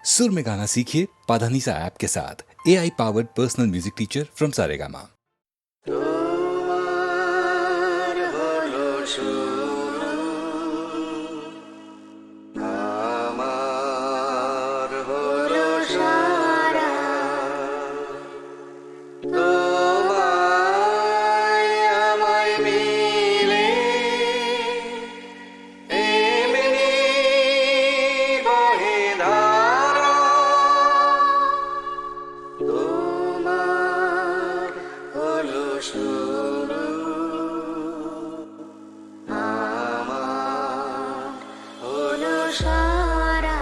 सुर में गाना सीखिए पाधानीसा ऐप के साथ AI powered personal music teacher from Saregama. তোমার হলো শুরু, আমার হলো সারা। তোমায় আমায় মিলে এমনি বহে ধারা। তোমার হলো শুরু, আমার হলো সারা।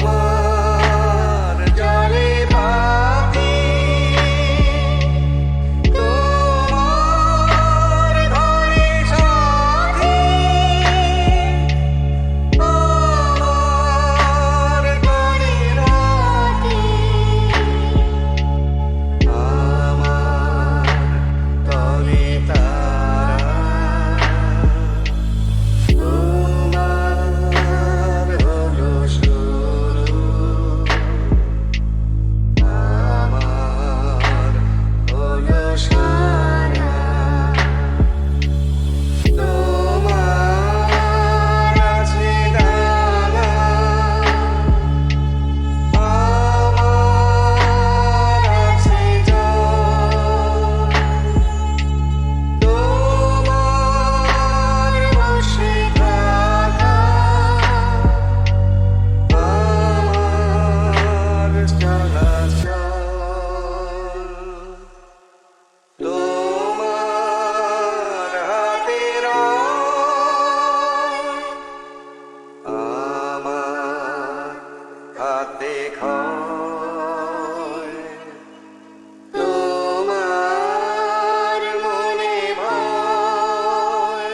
তোমার জলে ভাতি, তোমার ঘরে সাথী, আমার ঘরে রাতি, আমার তবে তারা। তোমার হলো শুরু, আমার হলো সারা। তোমার আছে ডানা, আমার আছে জল। তোমার বসে থাকা, আমার চলাচল। তোমার হাতে রয়, আমার হাতে খয়। তোমার মনে ভয়,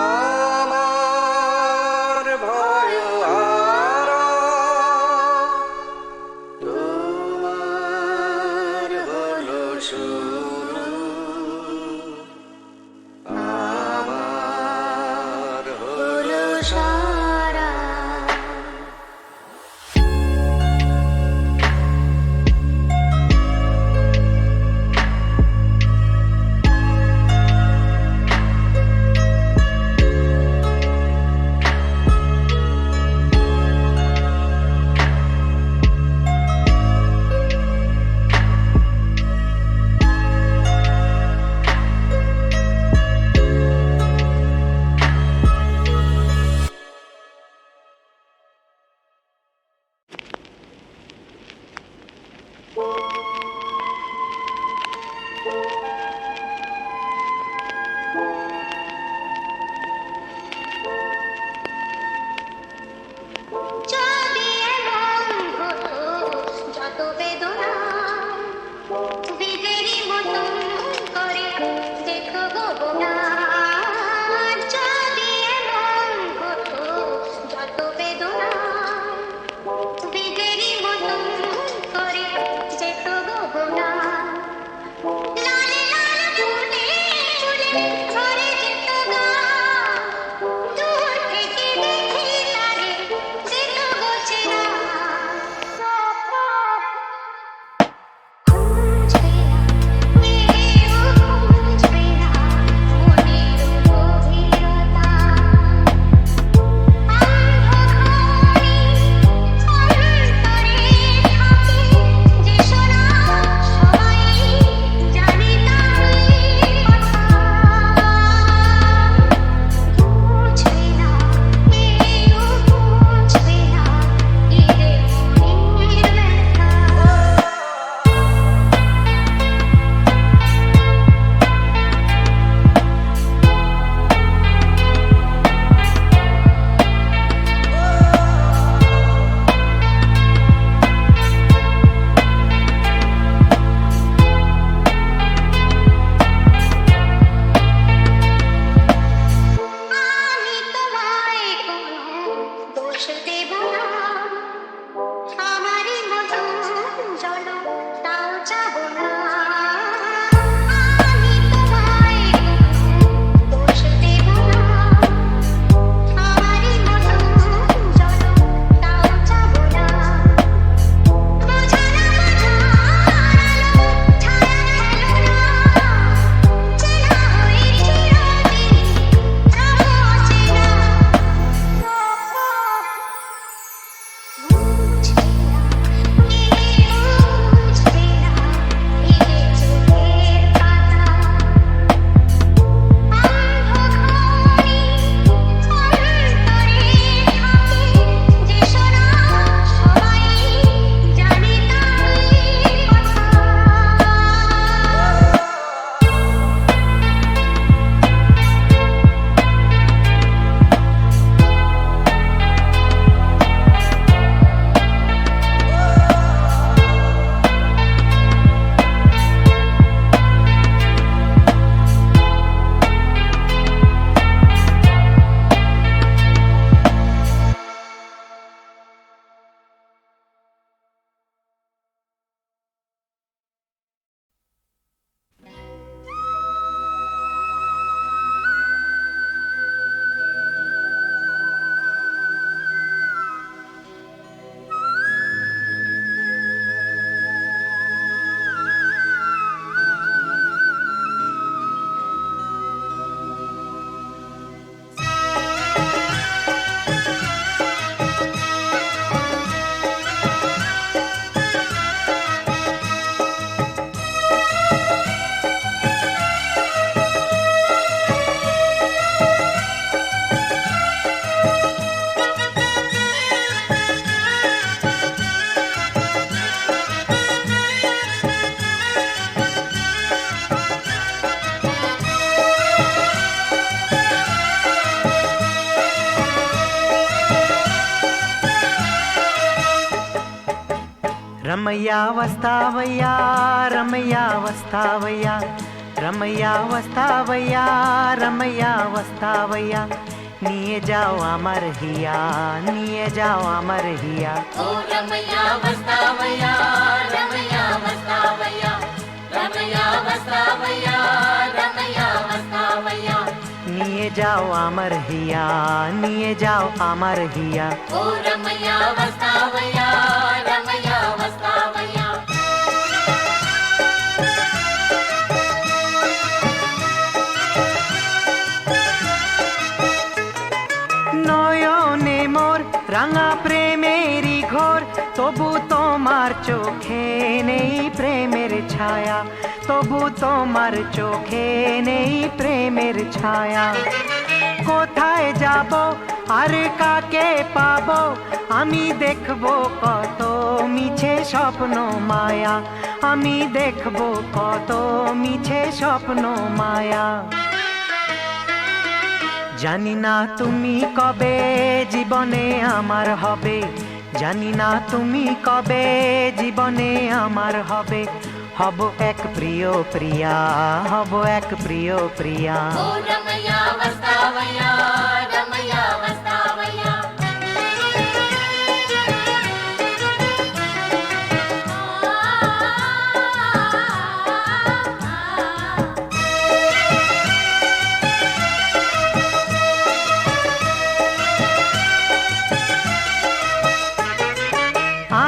আমার ভয় হারা। তোমার হলো শুরু, আমার হলো সারা। రమయ్య వస్తావయ్యా రమయ్య వస్తావయ్యా రమయ్య వస్తావయ్యా రమయ్య వస్తావయ్యా নিয়ে যাও আমার হিয়া নিয়ে যাও আমার হিয়া ও রমैया वस्तावया रमैया वस्तावया रमैया वस्तावया रमैया वस्तावया নিয়ে যাও আমার হিয়া নিয়ে যাও আমার হিয়া ओ रमैया वस्तावया रमैया वस्तावया নয়নে মোর রাঙা প্রেমেরই ঘোর তবু তোমার চোখে নেই প্রেমের ছায়া তবু তোমার চোখে নেই প্রেমের ছায়া কোথায় যাব আর কাকে পাবো আমি দেখবো কত মিছে স্বপ্ন মায়া আমি দেখবো কত মিছে স্বপ্ন মায়া জানি না তুমি কবে জীবনে আমার হবে জানি না তুমি কবে জীবনে আমার হবে হব এক প্রিয় প্রিয়া হব এক প্রিয় প্রিয়া ओ रमैया वस्तावया रमैया वस्तावया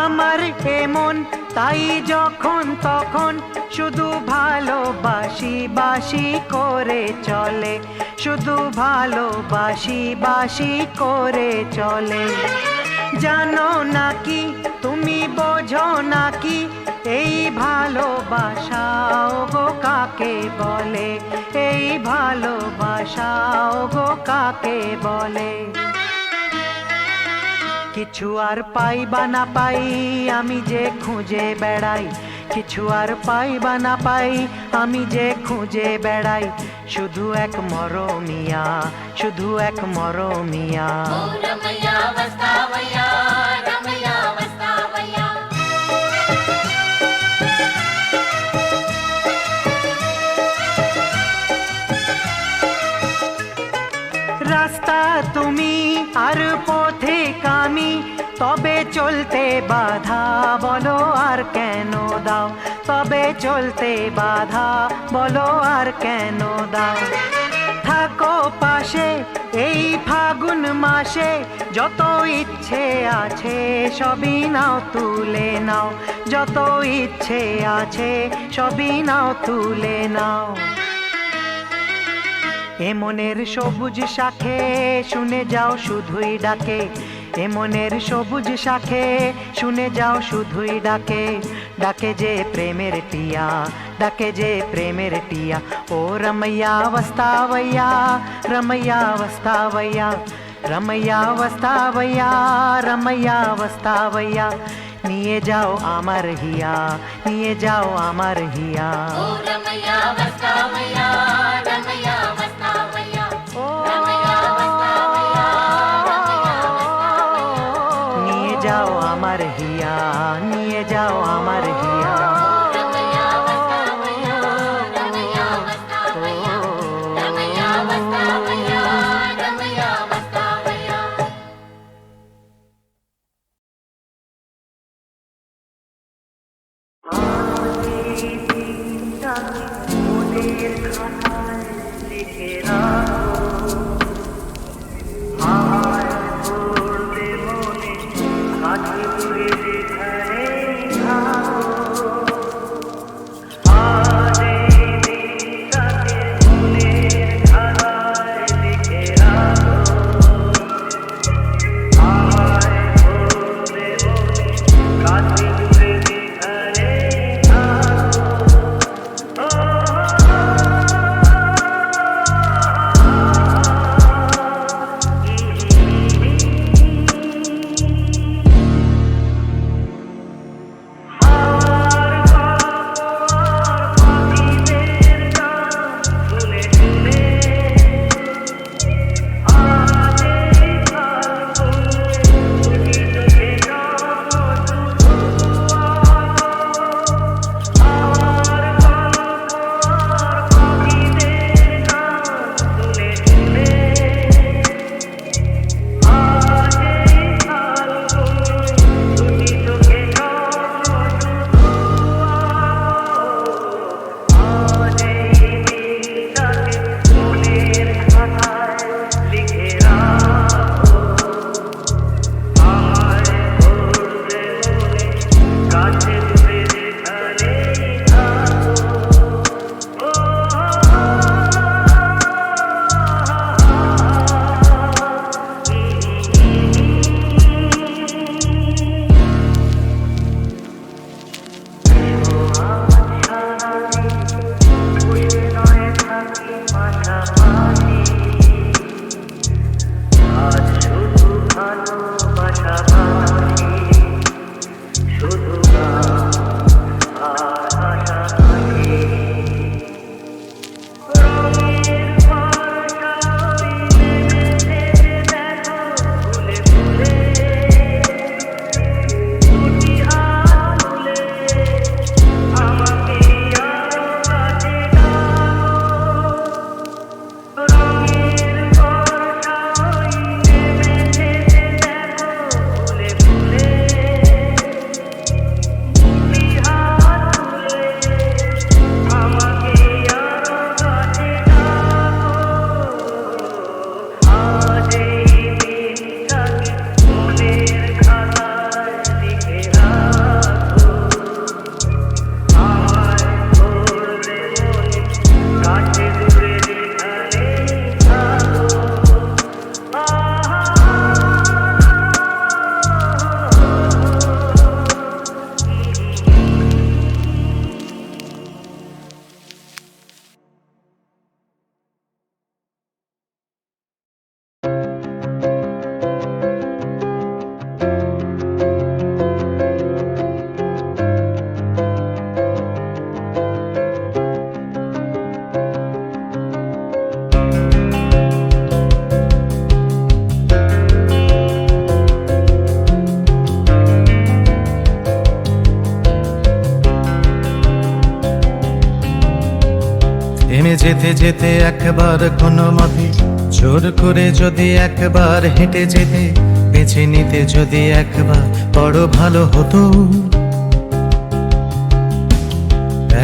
আমার এমন তাই যখন তখন শুধু ভালোবাসি বাসি করে চলে শুধু ভালোবাসি বাসি করে চলে জানো নাকি তুমি বোঝো নাকি এই ভালোবাসা গো কাকে বলে এই ভালোবাসা গো কাকে বলে কিছু আর পাই বা না পাই আমি যে খুঁজে বেড়াই কিছু আর পাই বা না পাই আমি যে খুঁজে বেড়াই শুধু এক মরমিয়া শুধু এক মরমিয়া ओ रमैया वस्तावया रमैया वस्तावया রাস্তা তুমি আর পথিক আমি তবে চলতে বাধা বলো আর কেন দাও তবে চলতে বাধা বলো আর কেন দাও থাকো পাশে এই ফাগুন মাসে যত ইচ্ছে আছে সবই নাও তুলে নাও যত ইচ্ছে আছে সবই নাও তুলে নাও এমনের সবুজ শাখে শুনে যাও শুধুই ডাকে এমনের সবুজ শাখে শুনে যাও শুধুই ডাকে ডাকে যে প্রেমের টিয়া ডাকে যে প্রেমের টিয়া ও রমैया वस्तावया रमैया वस्तावया रमैया वस्तावया रमैया वस्तावया নিয়ে যাও আমার হিয়া নিয়ে যাও আমার হিয়া ओ रमैया वस्तावया रमैया वस्तावया रमैया वस्तावया रमैया वस्तावया নিয়ে যাও আমার হিয়া নিয়ে যাও আমার হিয়া रमैया वस्तावया रमैया वस्तावया रमैया वस्तावया रमैया वस्तावया থেমে যেতে যেতে একবার কোনো মতে জোর করে যদি একবার হেঁটে যেতে, বেছে নিতে যদি একবার বড় ভালো হতো।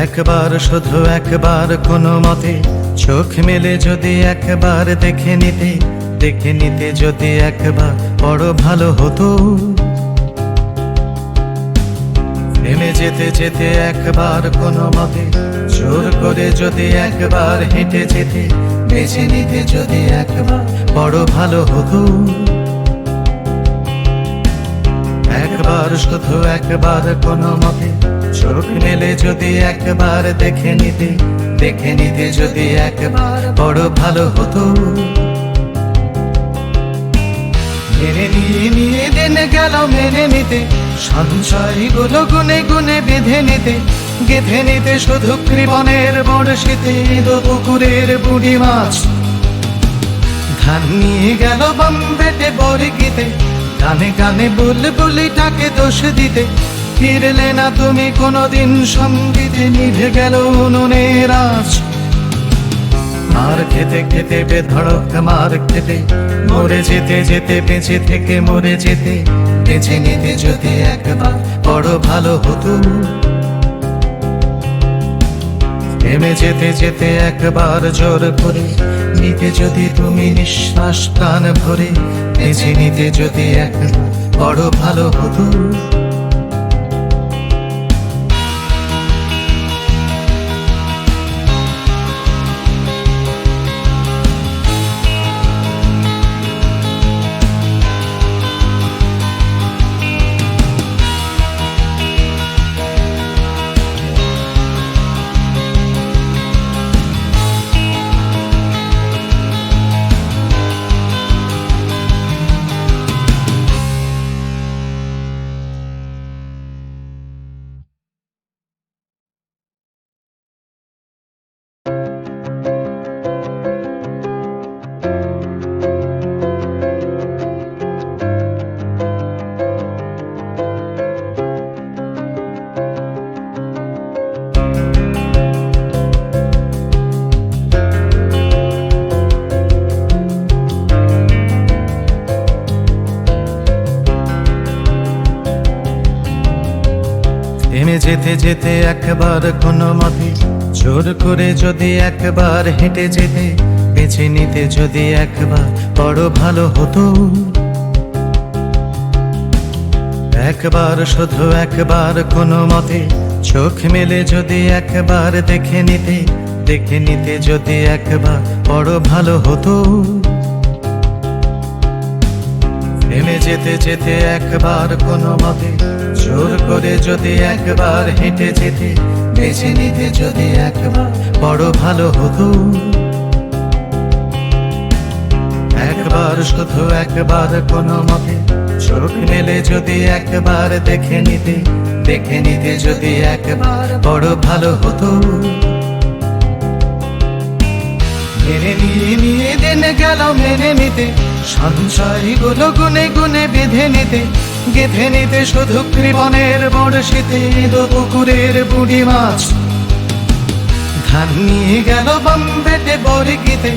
একবার শুধু একবার কোনো মতে চোখ মেলে যদি একবার দেখে নিতে যদি একবার বড় ভালো হতো। থেমে যেতে যেতে একবার কোনো মতে জোর করে যদি একবার হেঁটে যেতে, বেছে নিতে যদি একবার বড় ভালো হতো। একবার শুধু একবার কোনো মতে চোখ মেলে যদি একবার দেখে নিতে যদি একবার বড় ভালো হতো। মেনে নিয়ে দিন গেল মেনে নিতে, সঞ্চয়গুলো গুনে গুনে গেঁথে নিতে শুধু কৃপণের বড়শিতে পুকুরের বুড়ি মাছ। ধান নিয়ে গেল বম্বেতে বরগিতে, গানে গানে বুলবুলিটাকে দোষ দিতে। ফিরলে না তুমি কোনোদিন সঙ্গীতে, নিভে গেল উনুনের আঁচ। মার খেতে খেতে বেধড়ক মার খেতে, মরে যেতে যেতে বেঁচে থেকে মরে যেতে, বেঁচে নিতে যদি একবার বড় ভালো হতো। থেমে যেতে যেতে একবার জোর করে নিতে যদি তুমি নিঃশ্বাস প্রাণ ভরে, বেঁচে নিতে যদি একবার বড় ভালো হতো। থেমে যেতে যেতে একবার কোনো মতে জোর করে যদি একবার হেঁটে যেতে, বেছে নিতে যদি একবার বড় ভালো হতো। একবার শুধু একবার কোনো মতে চোখ মেলে যদি একবার দেখে নিতে যদি একবার বড় ভালো হতো। থেমে যেতে যেতে একবার কোনো মতে জোর করে যদি একবার হেঁটে যেতে, বেছে নিতে যদি একবার বড় ভালো হতো। একবার শুধু একবার কোনো মতে চোখ মেলে যদি একবার দেখে নিতে যদি একবার বড় ভালো হতো। মেনে নিয়ে দিন গেল মেনে নিতে, সঞ্চয়গুলো গুনে গুনে গেঁথে নিতে শুধু কৃপণের বড়শিতে পুকুরের বুড়ি মাছ। ধান নিয়ে গেল বম্বেতে বরগিতে,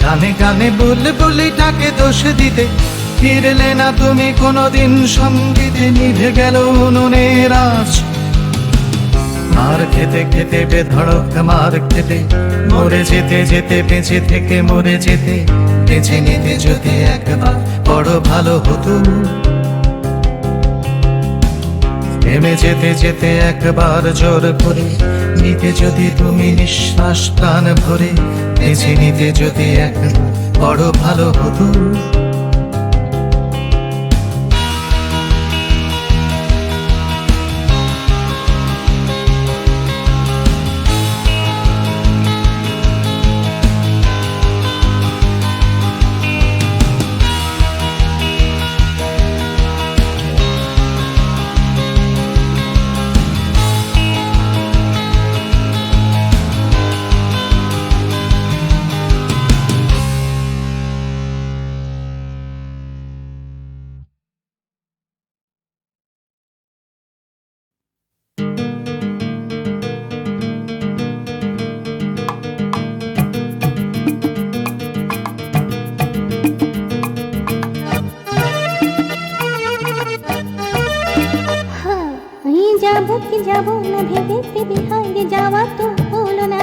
গানে গানে বুলবুলিটাকে দোষ দিতে। ফিরলে না তুমি কোনোদিন সঙ্গীতে, নিভে গেল উনুনের আঁচ। মার খেতে খেতে বেধড়ক মার খেতে, মরে যেতে যেতে বেঁচে থেকে মরে যেতে, বেঁচে নিতে যদি একবার বড় ভালো হতো। থেমে যেতে যেতে একবার জোর করে নিতে যদি তুমি নিঃশ্বাস প্রাণ ভরে, বেঁচে নিতে যদি একবার বড় ভালো হতো। যাবো কি যাবো না ভেবে ভেবে হাইরে যাওয়া তো হলো না।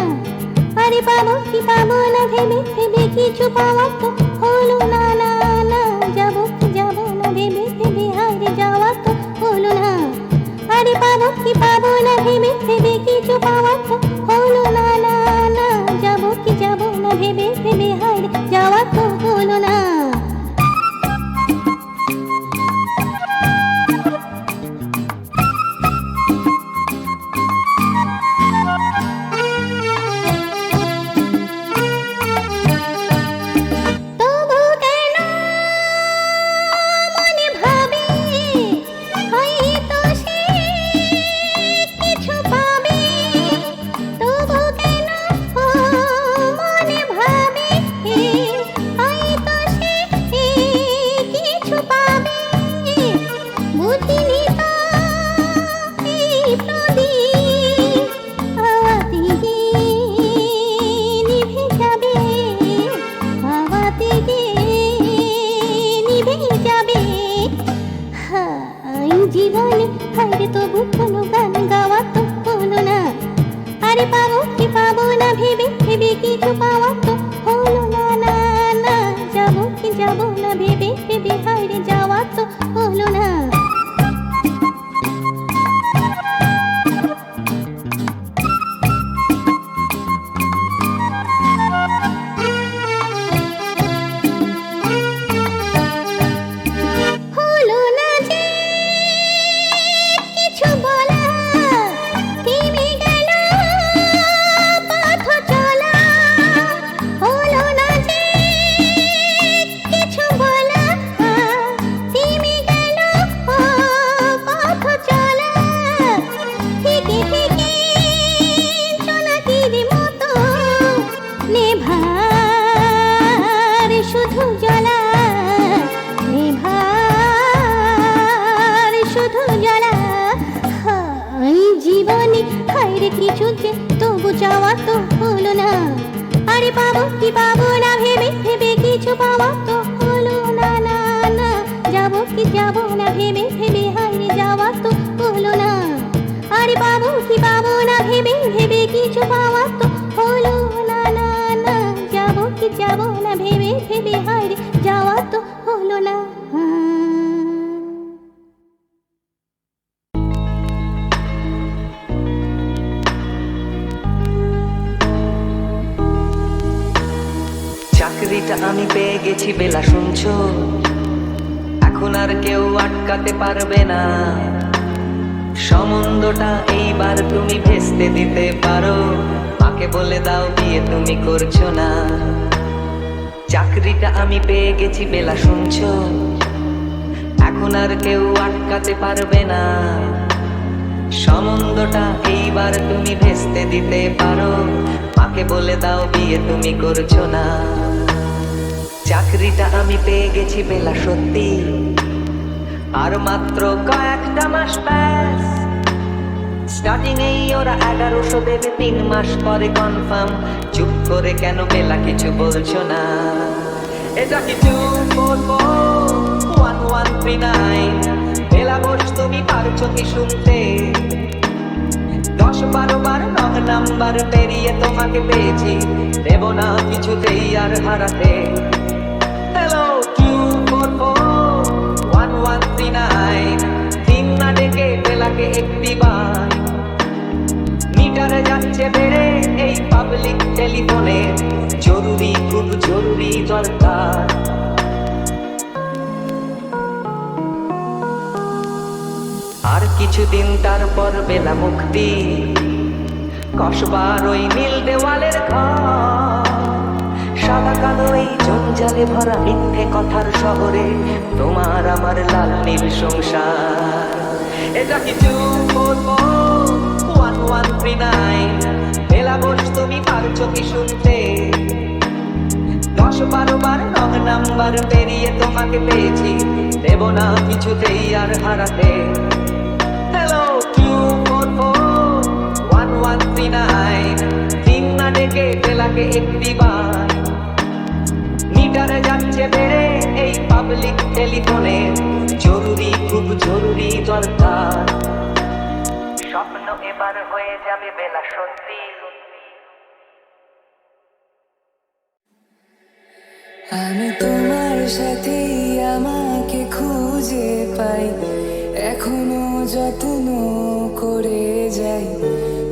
আরে পাবো কি পাবো না ভেবে ভেবে কিছু পাওয়া তো হলো না না না। যাবো কি যাবো না ভেবে ভেবে হাইরে যাওয়া তো হলো না। আরে পাবো কি পাবো না ভেবে ভেবে কিছু পাওয়া তো হলো না না না। যাবো কি যাবো না ভেবে ভেবে হাইরে যাওয়া তো হলো না। তবু কেন মনে ভাবে হয়তো সে কিছু পাবে। তবু কেন মনে ভাবে হয়তো সে কিছু পাবে। বুঝিনি তো এই প্রদীপ হাওয়াতে গিয়ে নিভে যাবে। হাওয়াতে গিয়ে নিভে যাবে। হাই জীবনে হাইরে তবু কোনো গান গাওয়া তো হলো না। আরে পাবো কি পাবো না ভেবে ভেবে কিছু পাওয়া তো হলো না না না। যাবো কি যাবো না ভেবে ভেবে হাইরে যাওয়া তো হলো না। হলো না যে কিছু বলা থেমে গেল পথ চলা। হলো না যে কিছু বলা থেমে গেল পথ চলা। থেকে থেকে জোনাকির মতো নেভার শুধু জ্বলা। নেভার শুধু জ্বলা। হাই জীবনে হাইরে কিছু যে তবু চাওয়া তো হলো না। আরে পাবো কি পাবো না ভেবে ভেবে কিছু পাওয়া তো হলো না না না। যাবো কি যাবো না ভেবে ভেবে হাইরে যাওয়া তো হলো না। আরে পাবো কি পাবো না ভেবে ভেবে কিছু পাওয়া তো হলো না না না। যাবো কি যাবো না ভেবে ভেবে হাইরে যাওয়া তো হলো না। চাকরিটা আমি পেয়ে গেছি বেলা শুনছো, এখন আর কেউ আটকাতে পারবে না। সম্বন্ধটা এইবার তুমি ভেস্তে দিতে পারো, মাকে বলে দাও বিয়ে তুমি করছো না। চাকরিটা আমি পেয়ে গেছি বেলা শুনছো, এখন আর কেউ আটকাতে পারবে না। সম্বন্ধটা এইবার তুমি ভেস্তে দিতে পারো, মাকে বলে দাও বিয়ে তুমি করছো না। চাকরিটা আমি পেয়ে গেছি বেলা সত্যি, আর মাত্র কয়েকটা মাস ব্যাস। স্টার্টিং এই ওরা 1100 দেবে, 3 মাস পরে কনফার্ম। চুপ করে কেন বেলা কিছু বলছো না? এটা কি 2441139? বেলা বস তুমি পারছো কি শুনতে? 10-12 বার রং নাম্বার পেরিয়ে তোমাকে পেয়েছি, দেব না কিছুতেই আর হারাতে। হ্যালো 2441139, দিন না ডেকে বেলাকে একটিবার। মিটারে যাচ্ছে বেড়ে এই পাবলিক টেলিফোনে, জরুরি খুব জরুরি দরকার। আর কিছুদিন তারপর বেলা মুক্তি, কসবার ওই নীল দেওয়ালের ঘর। সাদা কালো এই জঞ্জালে ভরা মিথ্যে কথার শহরে, তোমার আমার লাল নীল সংসার। এটা কি 2441139? বেলা বস তুমি পারছো কি শুনতে? 10-12 বার রং নাম্বার পেরিয়ে তোমাকে পেয়েছি, দেব না কিছুতেই আর হারাতে। হ্যালো 2441139, দিন না ডেকে বেলাকে একটিবার। মিটারে যাচ্ছে বেড়ে এই পাবলিক টেলিফোনে, জরুরি খুব জরুরি দরকার। স্বপ্ন এবার হয়ে যাবে বেলা সত্যি। আমি তোমার সাথেই আমাকে খুঁজে পাই, এখনো যত্ন করে যাই,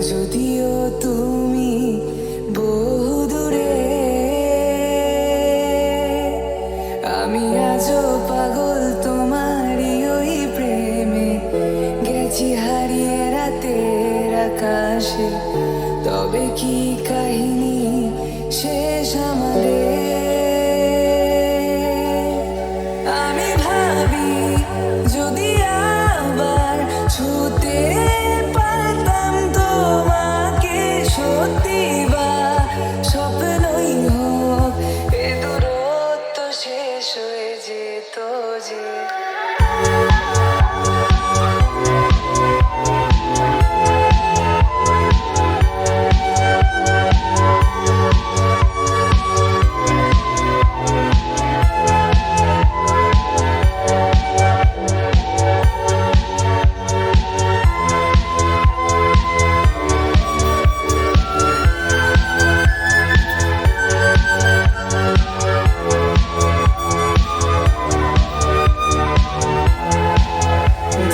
যদিও তুমি বহু দূরে। আমি আজও পাগল তোমারই ওই প্রেমে, গেছি হারিয়ে রাতের আকাশে। তবে কি কাহিনী শেষ আমাদের? আমি ভাবি যদি আবার ছুতে পারতাম তোমাকে, সত্যি বা স্বপ্নই হোক, এ দূরত্ব শেষ হয়ে যেত যে।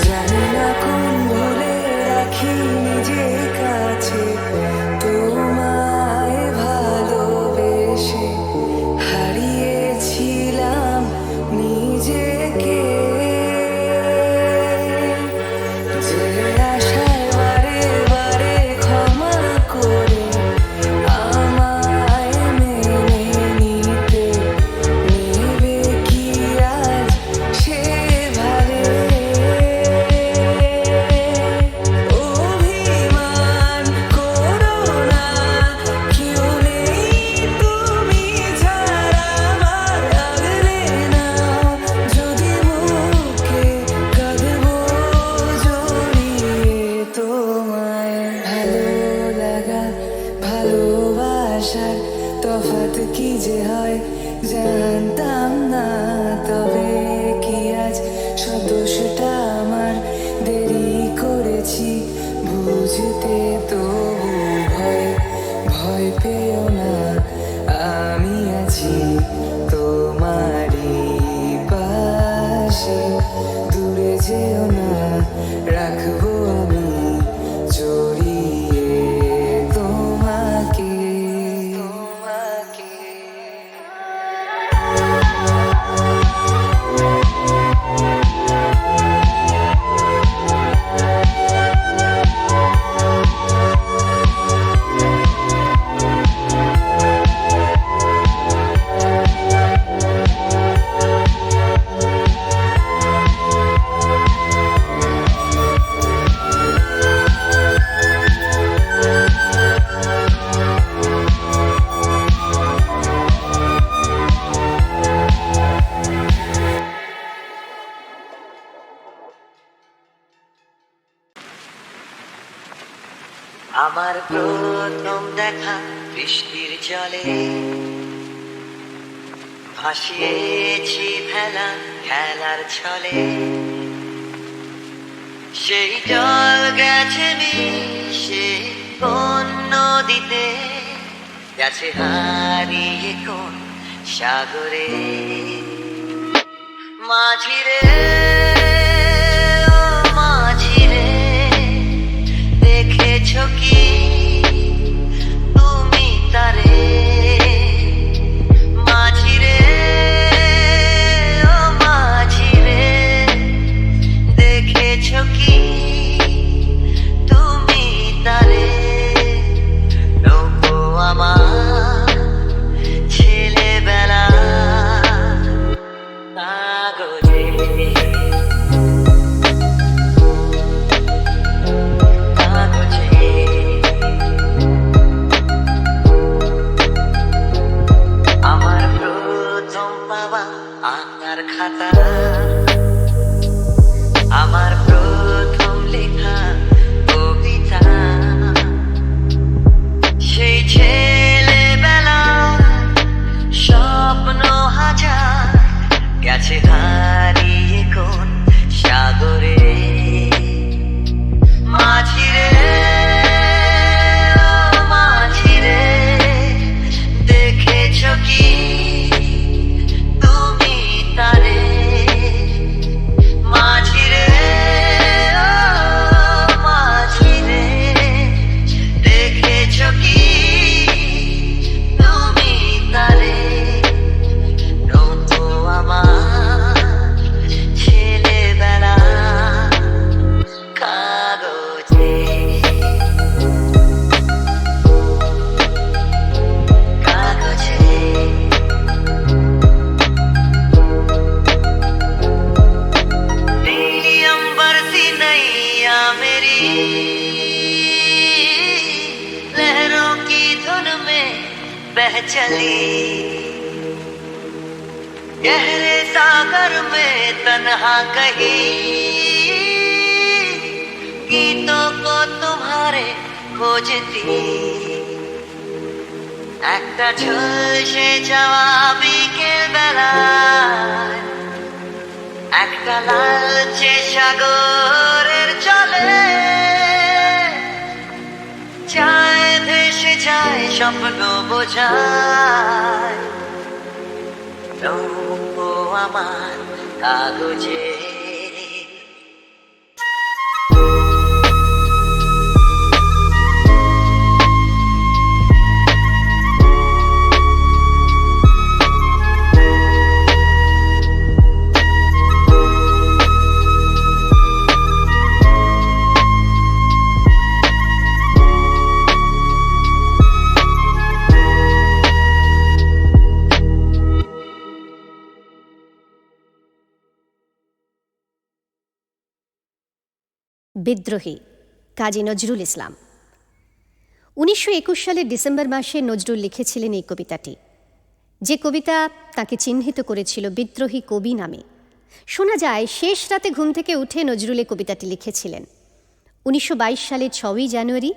জানি না কোন ভুলে রাখি নিজের কাছে, তোমায় ভালোবেসে হারিয়েছিলাম নিজেকে। যে আশায় বারে বারে ক্ষমা করে আমায় মেনে নিতে, নেবে কি আজ সেভাবে? অভিমান করো না, কেউ নেই তুমি ছাড়া আমার, আগলে নাও যদি বুকে, কাঁদবো জড়িয়ে তোমায়। ভালো লাগা ভালোবাসার তফাৎ কি যে হয় জানতাম না, তবে কি আজ সব দোষটা আমার? দেরি করেছি বুঝতে, তবু ভয় ভয় পেও না, আমি আছি তোমারই পাশে। দূরে যেও না, রাখবো আমি জড়িয়ে তোমাকে। আমার প্রথম দেখা বৃষ্টির জলে, ভাসিয়েছি ভেলা খেলার ছলে। সেই জল গেছে মিশে কোন নদীতে, গেছে হারিয়ে কোন সাগরে। মাঝিরে ও মাঝিরে, দেখেছো কি তুমি তারে? মাঝিরে ও মাঝিরে, দেখেছো কি তুমি তারে? নৌকো আমার ছেলেবেলা কাগজে लहरों की धुन में बह चली, गहरे सागर में तन्हा कहीं गीतों को तुम्हारे खोजती। একটা ঝলসে যাওয়া বিকেল বেলায় একটা লালচে সাগরের জলে যায় ভেসে যায় স্বপ্ন বোঝায় নৌকো আমার কাগজে। বিদ্রোহী কাজী নজরুল ইসলাম। 1921 সালের ডিসেম্বর মাসে নজরুল লিখেছিলেন এই কবিতাটি, যে কবিতা তাকে চিহ্নিত করেছিল বিদ্রোহী কবি নামে। শোনা যায় শেষ রাতে ঘুম থেকে উঠে নজরুল এই কবিতাটি লিখেছিলেন। 1922 সালের 6ই জানুয়ারি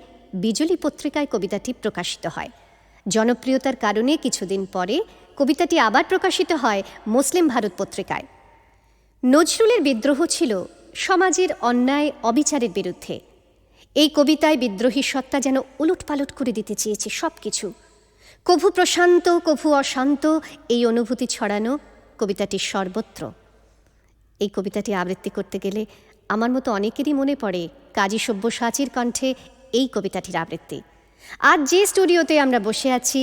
বিজলি পত্রিকায় কবিতাটি প্রকাশিত হয়। জনপ্রিয়তার কারণে কিছুদিন পরে কবিতাটি আবার প্রকাশিত হয় মুসলিম ভারত পত্রিকায়। নজরুলের বিদ্রোহ ছিল সমাজের অন্যায় অবিচারের বিরুদ্ধে। এই কবিতায় বিদ্রোহী সত্তা যেন উলটপালট করে দিতে চেয়েছে সব কিছু। কভু প্রশান্ত কভু অশান্ত এই অনুভূতি ছড়ানো কবিতাটির সর্বত্র। এই কবিতাটি আবৃত্তি করতে গেলে আমার মতো অনেকেরই মনে পড়ে কাজী সব্যসাচীর কণ্ঠে এই কবিতাটির আবৃত্তি। আজ যে স্টুডিওতে আমরা বসে আছি,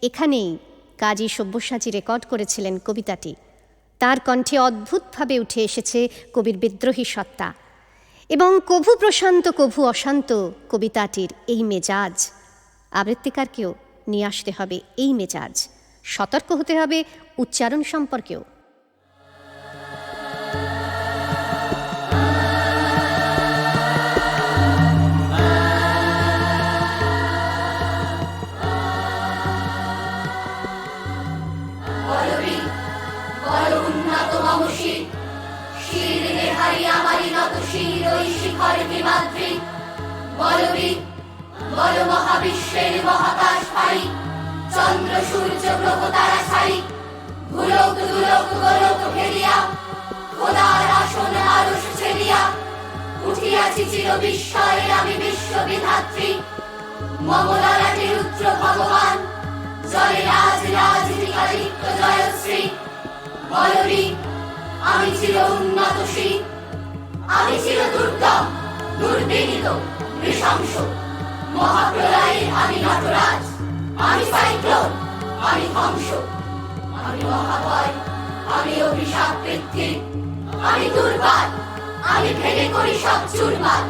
এখানেই কাজী সব্যসাচী রেকর্ড করেছিলেন কবিতাটি। তার কণ্ঠে অদ্ভুতভাবে উঠে এসেছে কবির বিদ্রোহী সত্তা এবং কভু প্রশান্ত কভু অশান্ত কবিতাটির এই মেজাজ। আবৃত্তিকারকেও নিয়ে আসতে হবে এই মেজাজ, সতর্ক হতে হবে উচ্চারণ সম্পর্কেও। বল মহাবিশ্বের মহাকাশ ভাই, চন্দ্র সূর্য গ্রহ তারা ছাই, ভুলোক দুলোক গোলক ঘেরিয়া খোদার আসন আরশ ছেড়িয়া উঠিয়াছি চির বিস্ময়ের আমি বিশ্ববিধাত্রী। মমলালাটি রুদ্র ভগবান, জলে রাজ রাজীতিকালিপ্ত জয়শ্রী। বলবি আমি চির উন্নতশী, আমি চির দুর্দম দুর্বিনীত নৃশংস। মহাপ্রলয়ের আমি নটরাজ, আমি সাইক্লোন, আমি ধ্বংস। আমি মহাভয়, আমি অভিশাপ পৃথ্বী, আমি দুর্বার, আমি ভেঙে করি সব চুরমার।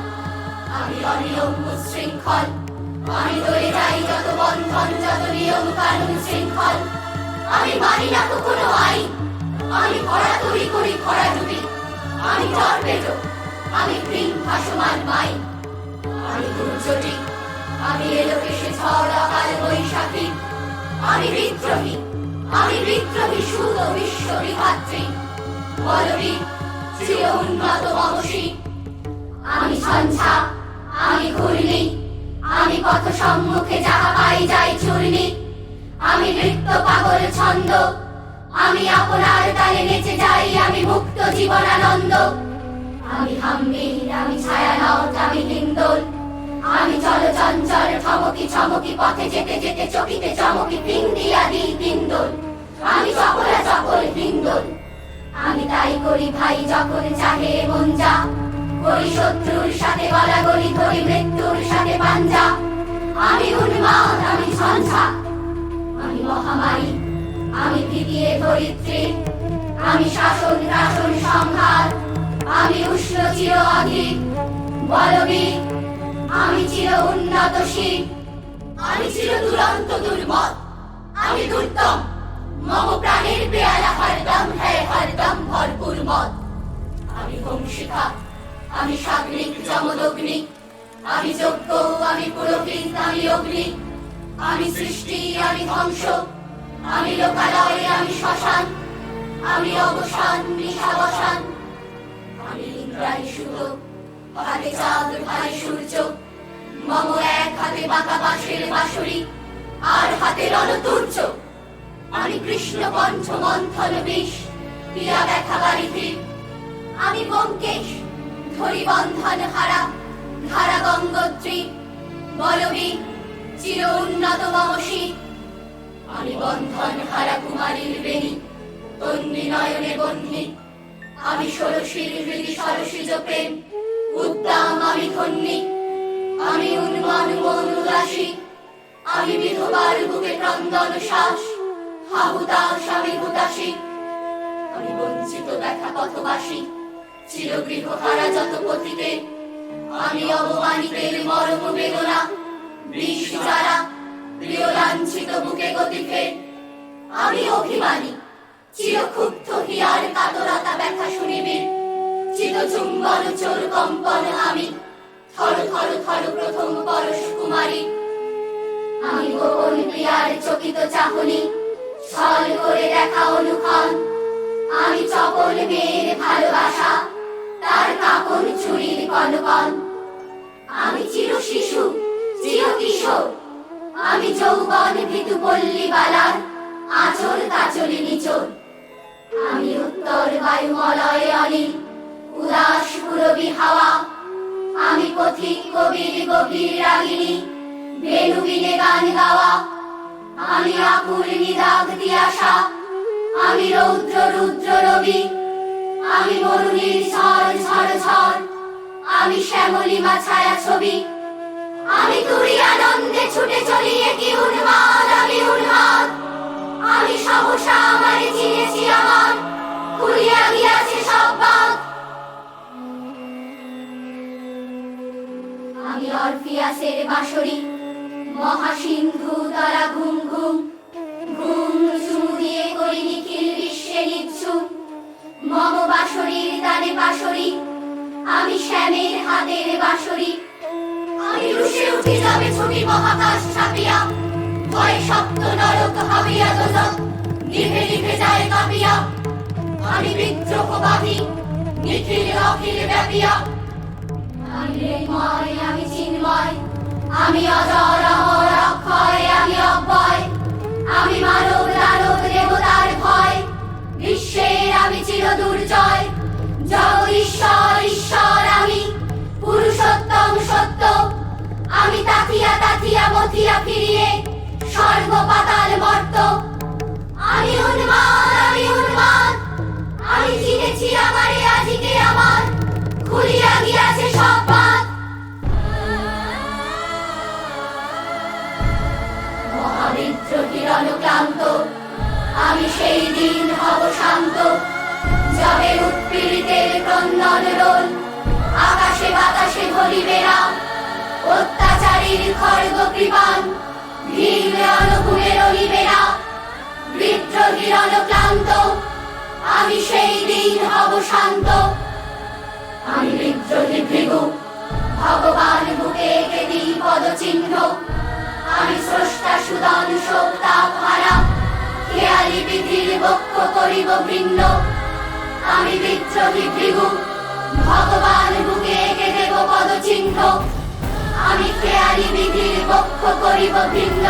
আমি অনিয়ম উচ্ছৃঙ্খল, আমি দয়ে যাই যত বন্ধন, যত নিয়ম কানুন শৃঙ্খল। আমি মানি না তো কোনো আইন, আমি খরাতরি করি খরাডুবি। আমি টর্পেডো, আমি গ্রিন ভাসমান মাইন। আমি দুর্যোগী, আমি এলোকেশে ঝড় অকাল বৈশাখী। আমি বিদ্রোহী, আমি বিদ্রোহী সুদ বিশ্ববিধাত্রী। বলবি চির উন্নত মমসী। আমি ঝঞ্ঝা, আমি ঘূর্ণি, আমি পথ সম্মুখে যাহা পাই যাই চূর্ণি। আমি নৃত্য পাগল ছন্দ, আমি আপনার তালে নেচে যাই, আমি মুক্ত জীবনানন্দ। আমি হাম্মির, আমি ছায়ানট, আমি হিন্দোল। আমি চলচঞ্চল ঠমকি চমকি পথে যেতে যেতে চকিতে চমকি পিন্দিয়া দিই পিন্দোল। আমি চপলা চপল হিন্দোল। আমি তাই করি ভাই যখন চাহে মন যা, করি শত্রুর সাথে গলাগলি, ধরি মৃত্যুর সাথে পাঞ্জা। আমি উন্মাদ, আমি ঝঞ্ঝা, আমি মহামারী, আমি ভীতিয়ে ধরিত্রী। আমি শাসন শাসন সংহার, আমি উষ্ণ চির অধিক। বলবি আমি চির উন্নতশী, আমি চির দুরন্ত দুর্মদ, আমি দুর্দম। মম প্রাণের পেয়ালা হরদম হ্যায় হরদম ভরপুর মদ। আমি হোমশিখা, আমি সাগ্নিক যমদগ্নি, আমি যজ্ঞ, আমি পুরোহিত, আমি অগ্নি, আমি সৃষ্টি, আমি ধ্বংস, আমি লোকালয়, আমি শ্মশান, আমি অবসান, নিশাবসান, আমি ইন্দ্রাণী সুত, হাতে চাঁদ, ভাই সূর্য, মম এক হাতে বাঁকা বাঁশের বাঁশরি, আর হাতে রণতুর্য। আমি কৃষ্ণ কণ্ঠ মন্থন বিষ, পিয়া ব্যথা বারিধি, আমি ব্যোমকেশ, ধরি বন্ধন হারা, ধারা গঙ্গোত্রী, বলবী, চির উন্নত মমসী। আমি বন্ধন হারা কুমারীর বেণী, তন্বী নয়নে বন্ধি, আমি ষোড়শীর হৃদি সরসিজ প্রেম, উদ্দাম আমি ধন্যী, আমি উন্মান মন উদাসী, আমি বিধবার বুকে ক্রন্দন শ্বাস, হাহুতাস আমি হুতাশী, আমি বঞ্চিত ব্যথা পথবাসী, চিরগৃহ হারা যত পথিকে, আমি অবমানিতের মরম বেদনা, বিষ যারা প্রিয় লাঞ্ছিত বুকে গতিকে। আমি অভিমানী, চিরক্ষুব্ধ হিয়ার কাতরতা ব্যথা শুনিবি, চিত চুম্বন চোর কম্পন আমি, থর থর থর প্রথম পরশ কুমারী। আমি গোপন প্রিয়ার চকিত চাহনি, ছল করে দেখা অনুক্ষণ, আমি চপল মেয়ের ভালোবাসা, তার কাপন চুরির কনকন। আমি চির শিশু, চির কিশোর, আমি যৌবন ভীতু পল্লী বালার, আচল কাচলি নিচোর। আমি উত্তর বায়ুমলয় অনিল, উদাস পুরবী হাওয়া, আমি পথিক কবির গভীর রাগিনী, বেণুবিনে গান গাওয়া। আমি আকুল নিদাগ দিয়াশা, আমি রৌদ্র রুদ্র রবি, আমি মরুণীর ঝড় ঝড় ঝড়, আমি শ্যামলিমা ছায়া ছবি। আমি তুরি আনন্দে ছুটে চলিয়ে কি উন্মাদ, আমি উন্মাদ, আমি সহসা আমারে চিনেছি আমার, খুলিয়া গিয়াছে সব বাঁধ। আমি অরফিয়াসের বাঁশরি, মহাসিন্ধু তারা ঘুম ঘুম, ঘুম চুমু দিয়ে করি নিখিল বিশ্বে নিচ্ছুম। মম বাঁশরির তানে বাঁশরি, আমি শ্যামের হাতের বাঁশরি। আমি রুষে উঠি যাবে ছুটি মহাকাশ ছাপিয়া, ভয় সপ্ত নরক হাবিয়া দোজখ, নিভে নিভে যায় কাঁপিয়া। আমি বিদ্রোহবাহী, নিখিল অখিল ব্যাপিয়া। আমি ঋন্ময়, আমি চিন্ময়, আমি অজর অমর অক্ষয়, আমি অব্যয়, আমি মানব দানব দেবতার ভয়, বিশ্বের আমি চির দুর্জয়। জগৎ ঈশ্বর ঈশ্বর আমি, পুরুষোত্তম সত্য, আমি তাকিয়া তাকিয়া মথিয়া ফিরিয়ে, স্বর্গ পাতাল মর্ত। আমি উন্মাদ, আমি উন্মাদ, আমি চিনেছি আমারে আজিকে আমার, খুলিয়া গিয়াছে সব বাঁধ। মহাবিদ্রোহী রণক্লান্ত, আমি সেই দিন হব শান্ত, যাবে উৎপীড়িতের ক্রন্দন রোল, আকাশে বাতাসে ধরিবে না অত্যাচারীর খড়গ কৃপান, ভীম রণভূমে রহিবে না। বিদ্রোহী রণক্লান্ত, আমি সেই দিন হব শান্ত। আমি বিদ্রোহী ভৃগু, ভগবান বুকে এঁকে দিই পদচিহ্ন, আমি স্রষ্টা সুদন শোকতাপ হারা, খেয়ালি বিধির বক্ষ করিব ভিন্ন। আমি বিদ্রোহী ভৃগু, ভগবান বুকে এঁকে দেব পদচিহ্ন, আমি খেয়ালি বিধির বক্ষ করিব ভিন্ন।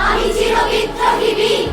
আমি চির বিদ্রোহী বীর,